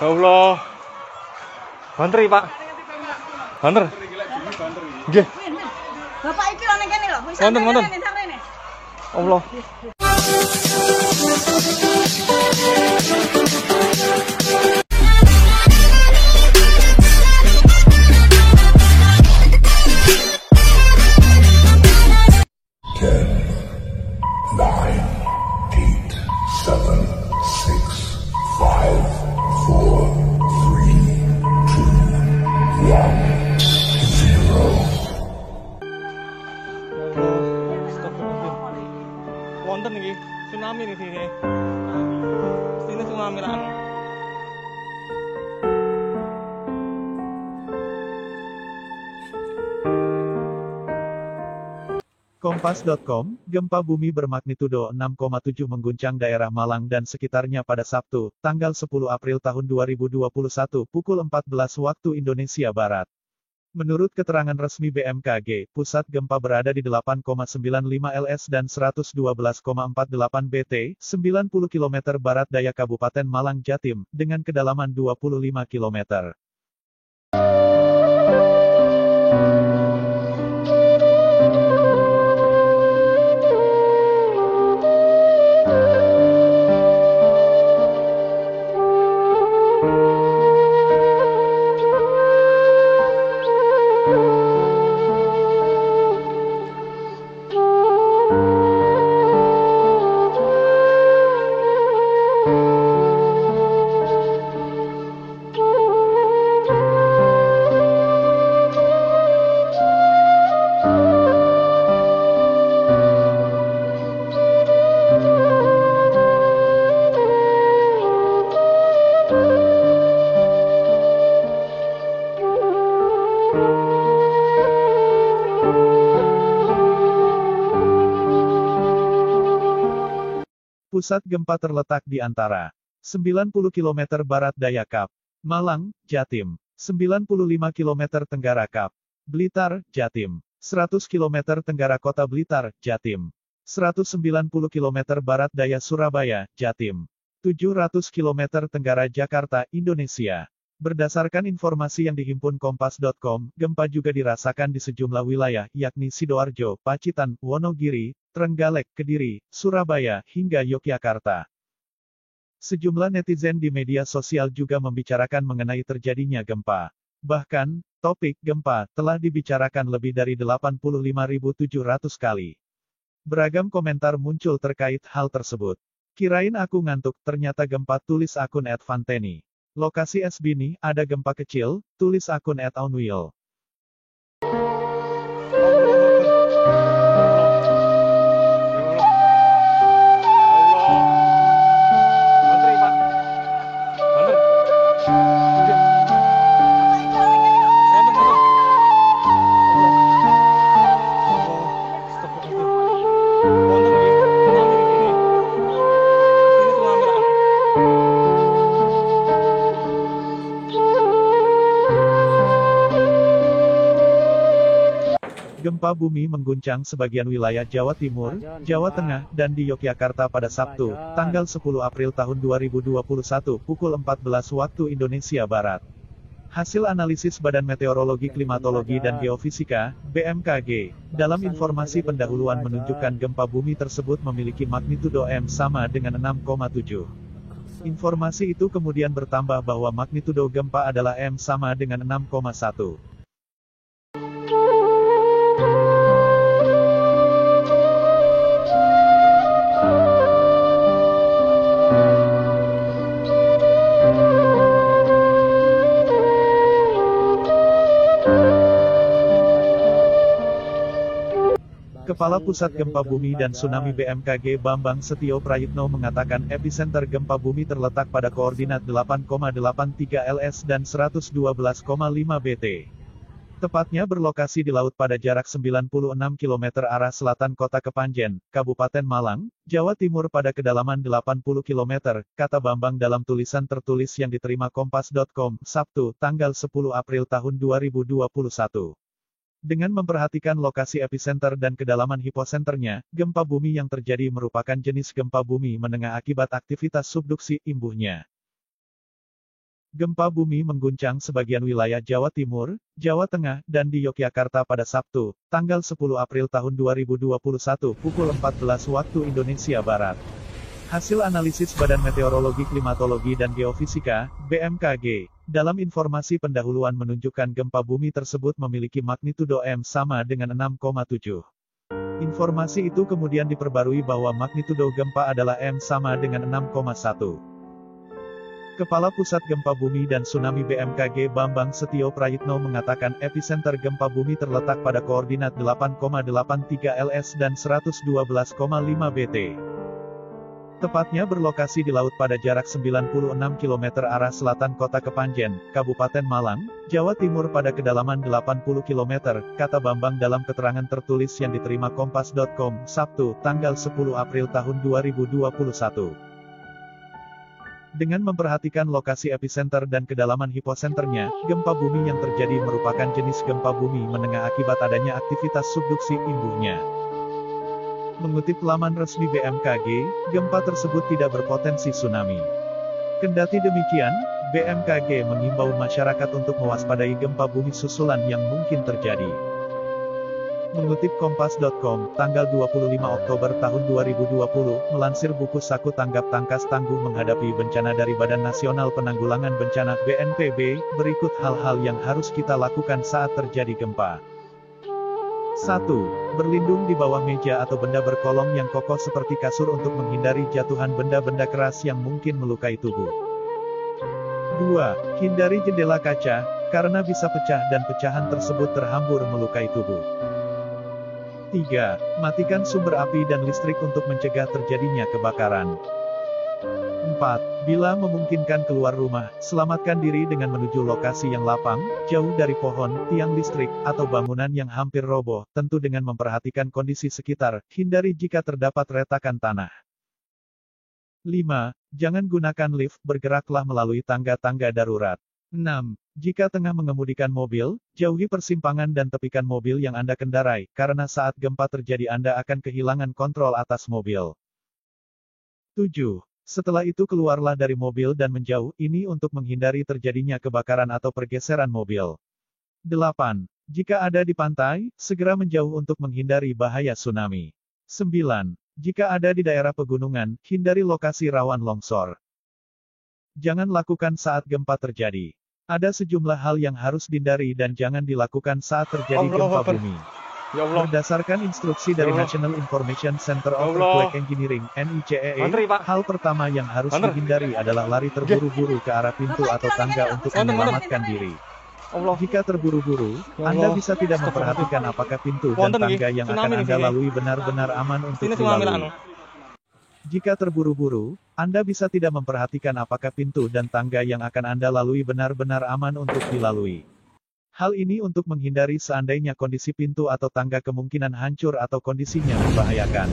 Ya Allah. Banter Pak. Banter. Nggih. Bapak iki lho ning kene lho. Wis Wonten, wonten. rene. Allah. Wonten iki tsunami nih sini. Sini tsunami lah. Kompas.com, gempa bumi bermagnitudo 6,7 mengguncang daerah Malang dan sekitarnya pada Sabtu, tanggal 10 April tahun 2021 pukul 14 waktu Indonesia Barat. Menurut keterangan resmi BMKG, pusat gempa berada di 8,95 ls dan 112,48 bt, 90 km barat daya Kabupaten Malang Jatim, dengan kedalaman 25 km. Pusat gempa terletak di antara 90 km barat daya Kap, Malang, Jatim, 95 km tenggara Kap, Blitar, Jatim, 100 km tenggara Kota Blitar, Jatim, 190 km barat daya Surabaya, Jatim, 700 km tenggara Jakarta, Indonesia. Berdasarkan informasi yang dihimpun Kompas.com, gempa juga dirasakan di sejumlah wilayah, yakni Sidoarjo, Pacitan, Wonogiri, Trenggalek, Kediri, Surabaya, hingga Yogyakarta. Sejumlah netizen di media sosial juga membicarakan mengenai terjadinya gempa. Bahkan, topik gempa telah dibicarakan lebih dari 85.700 kali. Beragam komentar muncul terkait hal tersebut. Kirain aku ngantuk, ternyata gempa, tulis akun @fanteni. Lokasi Esbini, ada gempa kecil, tulis akun @aunwil. Gempa bumi mengguncang sebagian wilayah Jawa Timur, Jawa Tengah, dan di Yogyakarta pada Sabtu, tanggal 10 April tahun 2021 pukul 14 waktu Indonesia Barat. Hasil analisis Badan Meteorologi, Klimatologi, dan Geofisika, BMKG, dalam informasi pendahuluan menunjukkan gempa bumi tersebut memiliki magnitudo M sama dengan 6,7. Informasi itu kemudian bertambah bahwa magnitudo gempa adalah M sama dengan 6,1. Kepala Pusat Gempa Bumi dan Tsunami BMKG Bambang Setio Prayitno mengatakan epicenter gempa bumi terletak pada koordinat 8,83 ls dan 112,5 bt. Tepatnya berlokasi di laut pada jarak 96 km arah selatan Kota Kepanjen, Kabupaten Malang, Jawa Timur pada kedalaman 80 km, kata Bambang dalam tulisan tertulis yang diterima Kompas.com, Sabtu, tanggal 10 April tahun 2021. Dengan memperhatikan lokasi epicenter dan kedalaman hiposenternya, gempa bumi yang terjadi merupakan jenis gempa bumi menengah akibat aktivitas subduksi imbuhnya. Gempa bumi mengguncang sebagian wilayah Jawa Timur, Jawa Tengah, dan di Yogyakarta pada Sabtu, tanggal 10 April tahun 2021 pukul 14 waktu Indonesia Barat. Hasil analisis Badan Meteorologi, Klimatologi, dan Geofisika, BMKG, dalam informasi pendahuluan menunjukkan gempa bumi tersebut memiliki magnitudo M sama dengan 6,7. Informasi itu kemudian diperbarui bahwa magnitudo gempa adalah M sama dengan 6,1. Kepala Pusat Gempa Bumi dan Tsunami BMKG Bambang Setio Prayitno mengatakan epicenter gempa bumi terletak pada koordinat 8,83 LS dan 112,5 BT. Tepatnya berlokasi di laut pada jarak 96 km arah selatan Kota Kepanjen, Kabupaten Malang, Jawa Timur pada kedalaman 80 km, kata Bambang dalam keterangan tertulis yang diterima Kompas.com, Sabtu, tanggal 10 April tahun 2021. Dengan memperhatikan lokasi epicenter dan kedalaman hiposenternya, gempa bumi yang terjadi merupakan jenis gempa bumi menengah akibat adanya aktivitas subduksi imbuhnya. Mengutip laman resmi BMKG, gempa tersebut tidak berpotensi tsunami. Kendati demikian, BMKG mengimbau masyarakat untuk mewaspadai gempa bumi susulan yang mungkin terjadi. Mengutip Kompas.com, tanggal 25 Oktober tahun 2020, melansir buku Saku Tanggap Tangkas Tangguh Menghadapi Bencana dari Badan Nasional Penanggulangan Bencana (BNPB), berikut hal-hal yang harus kita lakukan saat terjadi gempa. 1. Berlindung di bawah meja atau benda berkolong yang kokoh seperti kasur untuk menghindari jatuhan benda-benda keras yang mungkin melukai tubuh. 2. Hindari jendela kaca, karena bisa pecah dan pecahan tersebut terhambur melukai tubuh. 3. Matikan sumber api dan listrik untuk mencegah terjadinya kebakaran. 4. Bila memungkinkan keluar rumah, selamatkan diri dengan menuju lokasi yang lapang, jauh dari pohon, tiang listrik, atau bangunan yang hampir roboh, tentu dengan memperhatikan kondisi sekitar, hindari jika terdapat retakan tanah. 5. Jangan gunakan lift, bergeraklah melalui tangga-tangga darurat. 6. Jika tengah mengemudikan mobil, jauhi persimpangan dan tepikan mobil yang Anda kendarai, karena saat gempa terjadi Anda akan kehilangan kontrol atas mobil. 7. Setelah itu keluarlah dari mobil dan menjauh, ini untuk menghindari terjadinya kebakaran atau pergeseran mobil. 8. Jika ada di pantai, segera menjauh untuk menghindari bahaya tsunami. 9. Jika ada di daerah pegunungan, hindari lokasi rawan longsor. Jangan lakukan saat gempa terjadi. Ada sejumlah hal yang harus dihindari dan jangan dilakukan saat terjadi gempa bumi. Ya Allah. Berdasarkan instruksi dari National Information Center of Earthquake Engineering (NICEE), hal pertama yang harus dihindari adalah lari terburu-buru ke arah pintu atau tangga untuk menyelamatkan diri. Jika terburu-buru, Anda bisa tidak memperhatikan apakah pintu dan tangga yang akan Anda lalui benar-benar aman untuk dilalui. Jika terburu-buru, Anda bisa tidak memperhatikan apakah pintu dan tangga yang akan Anda lalui benar-benar aman untuk dilalui. Hal ini untuk menghindari seandainya kondisi pintu atau tangga kemungkinan hancur atau kondisinya membahayakan.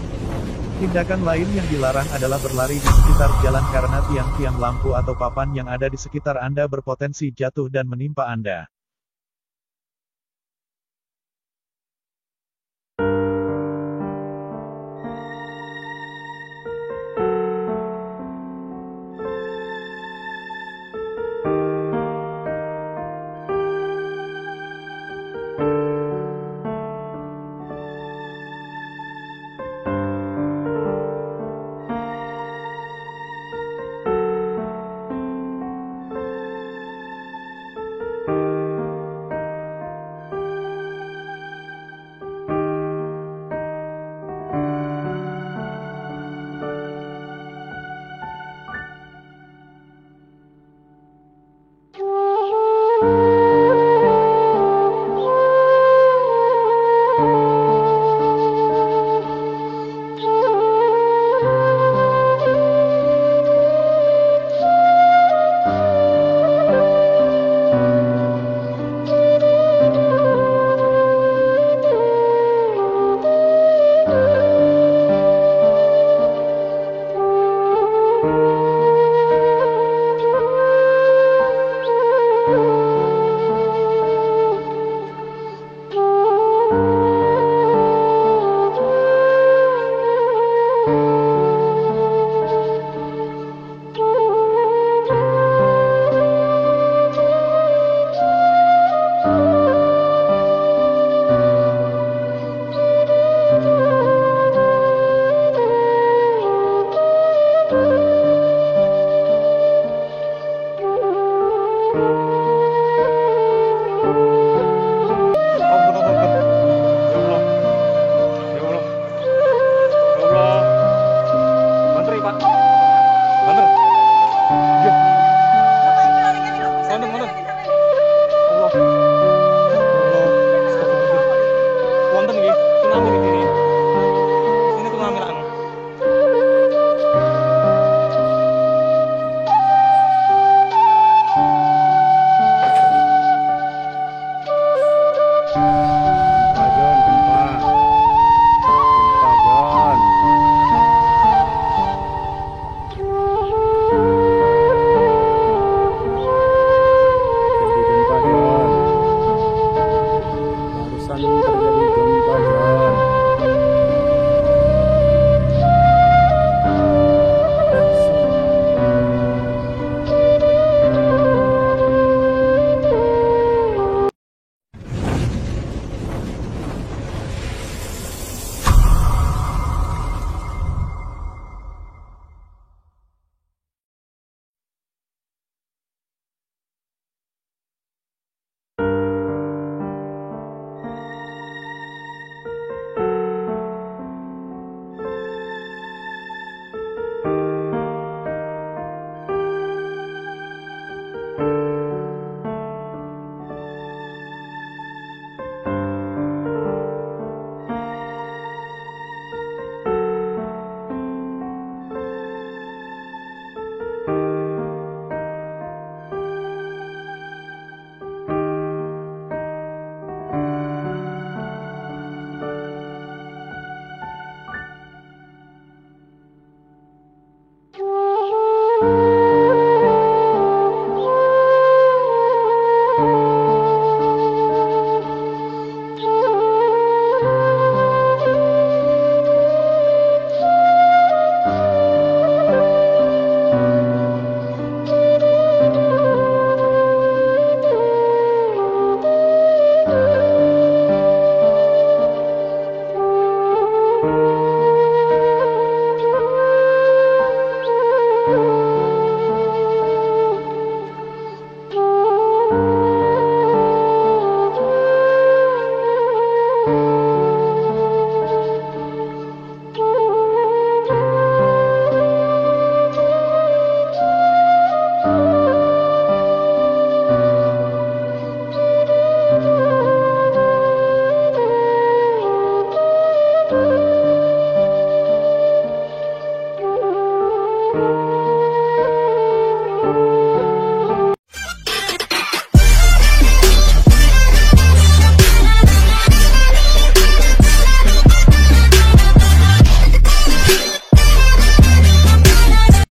Tindakan lain yang dilarang adalah berlari di sekitar jalan karena tiang-tiang lampu atau papan yang ada di sekitar Anda berpotensi jatuh dan menimpa Anda.